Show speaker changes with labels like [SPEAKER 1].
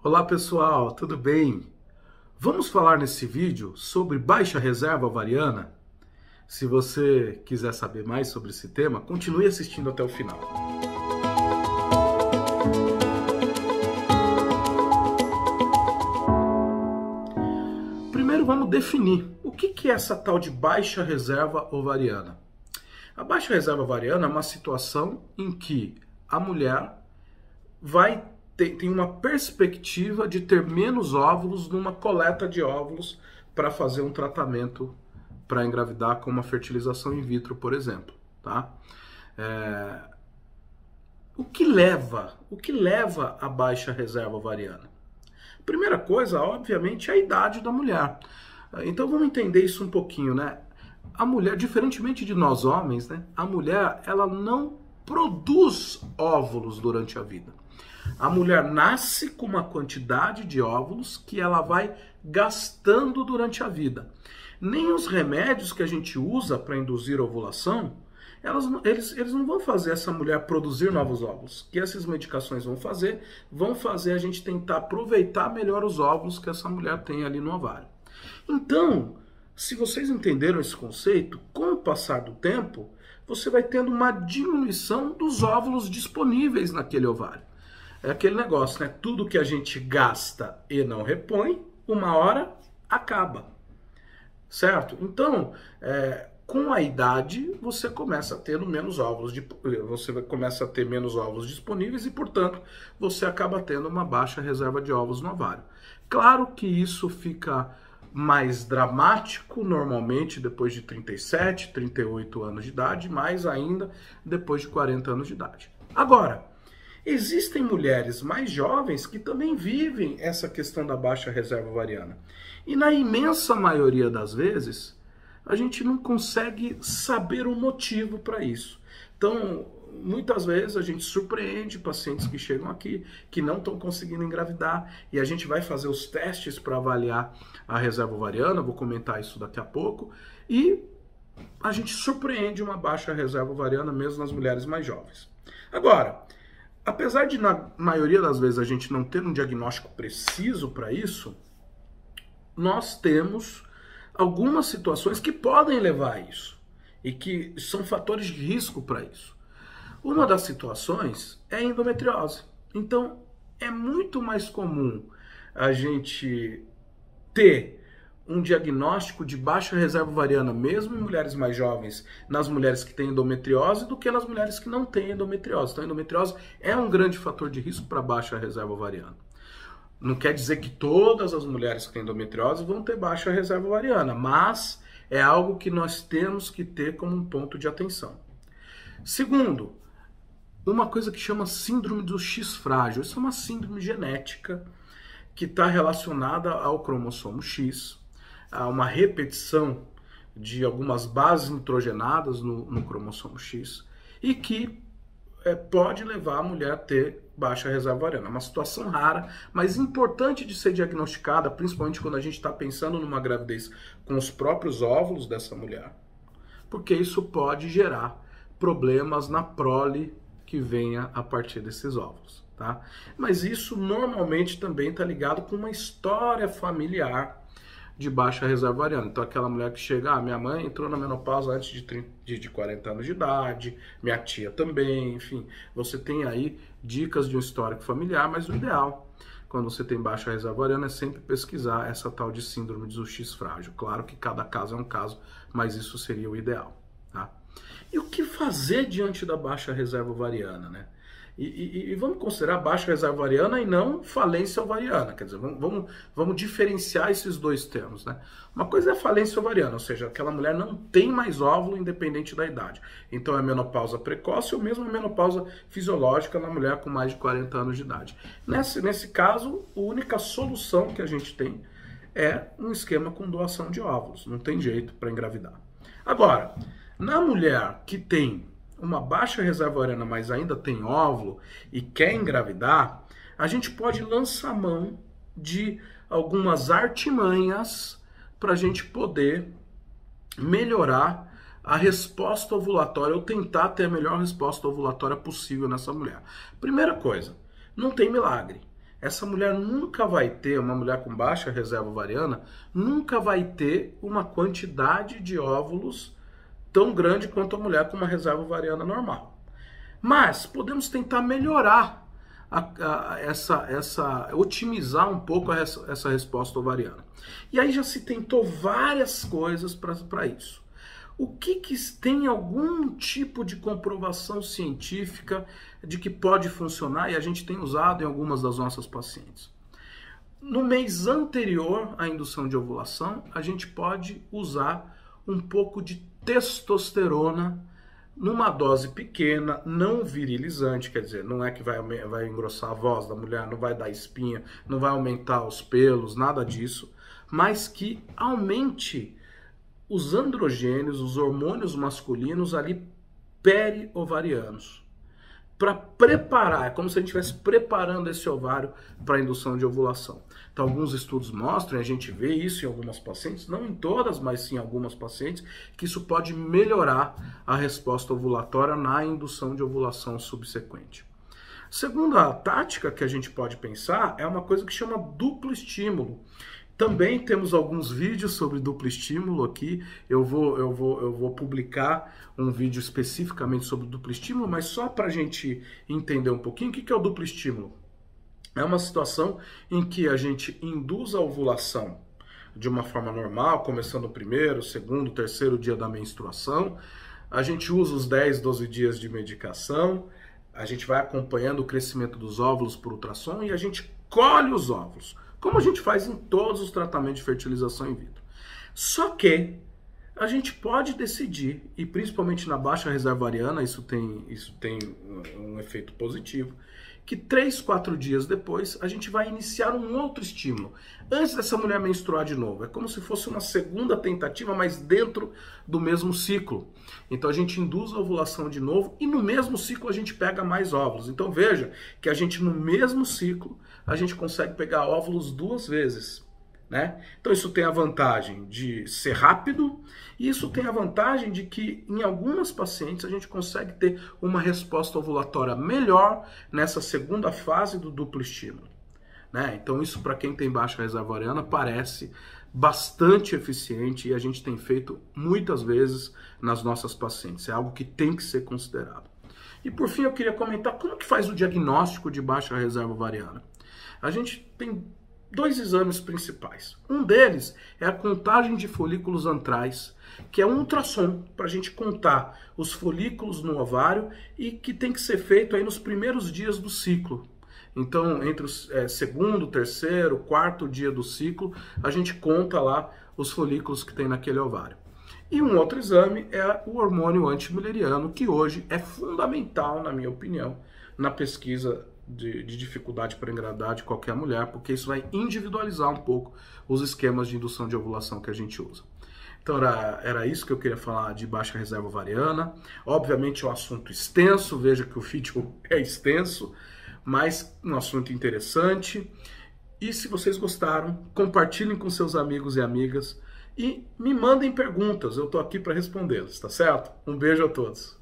[SPEAKER 1] Olá pessoal, tudo bem? Vamos falar nesse vídeo sobre baixa reserva ovariana? Se você quiser saber mais sobre esse tema, continue assistindo até o final. Primeiro vamos definir o que é essa tal de baixa reserva ovariana. A baixa reserva ovariana é uma situação em que a mulher tem uma perspectiva de ter menos óvulos numa coleta de óvulos para fazer um tratamento para engravidar com uma fertilização in vitro, por exemplo. Tá? O que leva à baixa reserva ovariana? Primeira coisa, obviamente, é a idade da mulher. Então vamos entender isso um pouquinho, né? A mulher, diferentemente de nós homens, né? A mulher, ela não produz óvulos durante a vida. A mulher nasce com uma quantidade de óvulos que ela vai gastando durante a vida. Nem os remédios que a gente usa para induzir a ovulação, eles não vão fazer essa mulher produzir novos óvulos. O que essas medicações vão fazer a gente tentar aproveitar melhor os óvulos que essa mulher tem ali no ovário. Então, se vocês entenderam esse conceito, com o passar do tempo, você vai tendo uma diminuição dos óvulos disponíveis naquele ovário. É aquele negócio, né? Tudo que a gente gasta e não repõe, uma hora acaba. Certo? Então, com a idade, você começa a ter menos óvulos, começa a ter menos óvulos disponíveis e, portanto, você acaba tendo uma baixa reserva de óvulos no ovário. Claro que isso fica mais dramático normalmente depois de 37, 38 anos de idade, mais ainda depois de 40 anos de idade. Agora, existem mulheres mais jovens que também vivem essa questão da baixa reserva ovariana. E na imensa maioria das vezes, a gente não consegue saber o motivo para isso. Então, muitas vezes a gente surpreende pacientes que chegam aqui, que não estão conseguindo engravidar, e a gente vai fazer os testes para avaliar a reserva ovariana, vou comentar isso daqui a pouco, e a gente surpreende uma baixa reserva ovariana mesmo nas mulheres mais jovens. Agora, apesar de na maioria das vezes a gente não ter um diagnóstico preciso para isso, nós temos algumas situações que podem levar a isso e que são fatores de risco para isso. Uma das situações é a endometriose. Então, é muito mais comum a gente ter um diagnóstico de baixa reserva ovariana, mesmo em mulheres mais jovens, nas mulheres que têm endometriose, do que nas mulheres que não têm endometriose. Então, a endometriose é um grande fator de risco para baixa reserva ovariana. Não quer dizer que todas as mulheres que têm endometriose vão ter baixa reserva ovariana, mas é algo que nós temos que ter como um ponto de atenção. Segundo, uma coisa que chama síndrome do X frágil. Isso é uma síndrome genética que está relacionada ao cromossomo X, a uma repetição de algumas bases nitrogenadas no cromossomo X e que pode levar a mulher a ter baixa reserva ovariana. É uma situação rara, mas importante de ser diagnosticada, principalmente quando a gente está pensando numa gravidez com os próprios óvulos dessa mulher, porque isso pode gerar problemas na prole que venha a partir desses óvulos. Tá? Mas isso normalmente também está ligado com uma história familiar de baixa reserva ovariana. Então aquela mulher que chega, minha mãe entrou na menopausa antes de 40 anos de idade, minha tia também, enfim. Você tem aí dicas de um histórico familiar, mas o ideal, quando você tem baixa reserva ovariana, é sempre pesquisar essa tal de síndrome do X frágil. Claro que cada caso é um caso, mas isso seria o ideal. Tá? E o que fazer diante da baixa reserva ovariana, né? E vamos considerar baixa reserva ovariana e não falência ovariana. Quer dizer, vamos diferenciar esses dois termos, né? Uma coisa é a falência ovariana, ou seja, aquela mulher não tem mais óvulo independente da idade. Então é menopausa precoce ou mesmo menopausa fisiológica na mulher com mais de 40 anos de idade. Nesse caso, a única solução que a gente tem é um esquema com doação de óvulos. Não tem jeito para engravidar. Agora, na mulher que tem uma baixa reserva ovariana, mas ainda tem óvulo e quer engravidar, a gente pode lançar mão de algumas artimanhas para a gente poder melhorar a resposta ovulatória ou tentar ter a melhor resposta ovulatória possível nessa mulher. Primeira coisa, não tem milagre. essa mulher nunca vai ter, uma mulher com baixa reserva ovariana, nunca vai ter uma quantidade de óvulos tão grande quanto a mulher com uma reserva ovariana normal. Mas podemos tentar melhorar otimizar um pouco essa resposta ovariana. E aí já se tentou várias coisas para isso. O que tem algum tipo de comprovação científica de que pode funcionar e a gente tem usado em algumas das nossas pacientes? No mês anterior à indução de ovulação, a gente pode usar um pouco de testosterona numa dose pequena, não virilizante, quer dizer, não é que vai engrossar a voz da mulher, não vai dar espinha, não vai aumentar os pelos, nada disso, mas que aumente os androgênios, os hormônios masculinos ali peri-ovarianos, para preparar, é como se a gente estivesse preparando esse ovário para a indução de ovulação. Então, alguns estudos mostram, a gente vê isso em algumas pacientes, não em todas, mas sim em algumas pacientes, que isso pode melhorar a resposta ovulatória na indução de ovulação subsequente. Segunda tática que a gente pode pensar é uma coisa que chama duplo estímulo. Também temos alguns vídeos sobre duplo estímulo aqui. Eu vou publicar um vídeo especificamente sobre duplo estímulo, mas só para a gente entender um pouquinho o que é o duplo estímulo. É uma situação em que a gente induz a ovulação de uma forma normal, começando o primeiro, segundo, terceiro dia da menstruação. A gente usa os 10, 12 dias de medicação, a gente vai acompanhando o crescimento dos óvulos por ultrassom e a gente colhe os óvulos, como a gente faz em todos os tratamentos de fertilização in vitro. Só que a gente pode decidir, e principalmente na baixa reserva ovariana, isso tem um efeito positivo, que 3, 4 dias depois a gente vai iniciar um outro estímulo, antes dessa mulher menstruar de novo. É como se fosse uma segunda tentativa, mas dentro do mesmo ciclo. Então a gente induz a ovulação de novo e no mesmo ciclo a gente pega mais óvulos. Então veja que a gente no mesmo ciclo a gente consegue pegar óvulos 2 vezes. Né? Então isso tem a vantagem de ser rápido e isso tem a vantagem de que em algumas pacientes a gente consegue ter uma resposta ovulatória melhor nessa segunda fase do duplo estímulo. Né? Então isso para quem tem baixa reserva ovariana parece bastante eficiente e a gente tem feito muitas vezes nas nossas pacientes. É algo que tem que ser considerado. E por fim eu queria comentar como que faz o diagnóstico de baixa reserva ovariana. A gente tem 2 exames principais. Um deles é a contagem de folículos antrais, que é um ultrassom para a gente contar os folículos no ovário e que tem que ser feito aí nos primeiros dias do ciclo. Então, entre o segundo, terceiro, quarto dia do ciclo, a gente conta lá os folículos que tem naquele ovário. E um outro exame é o hormônio antimülleriano, que hoje é fundamental, na minha opinião, na pesquisa de dificuldade para engravidar de qualquer mulher, porque isso vai individualizar um pouco os esquemas de indução de ovulação que a gente usa. Então era isso que eu queria falar de baixa reserva ovariana. Obviamente é um assunto extenso, veja que o vídeo é extenso, mas um assunto interessante. E se vocês gostaram, compartilhem com seus amigos e amigas e me mandem perguntas, eu estou aqui para respondê-las, tá certo? Um beijo a todos.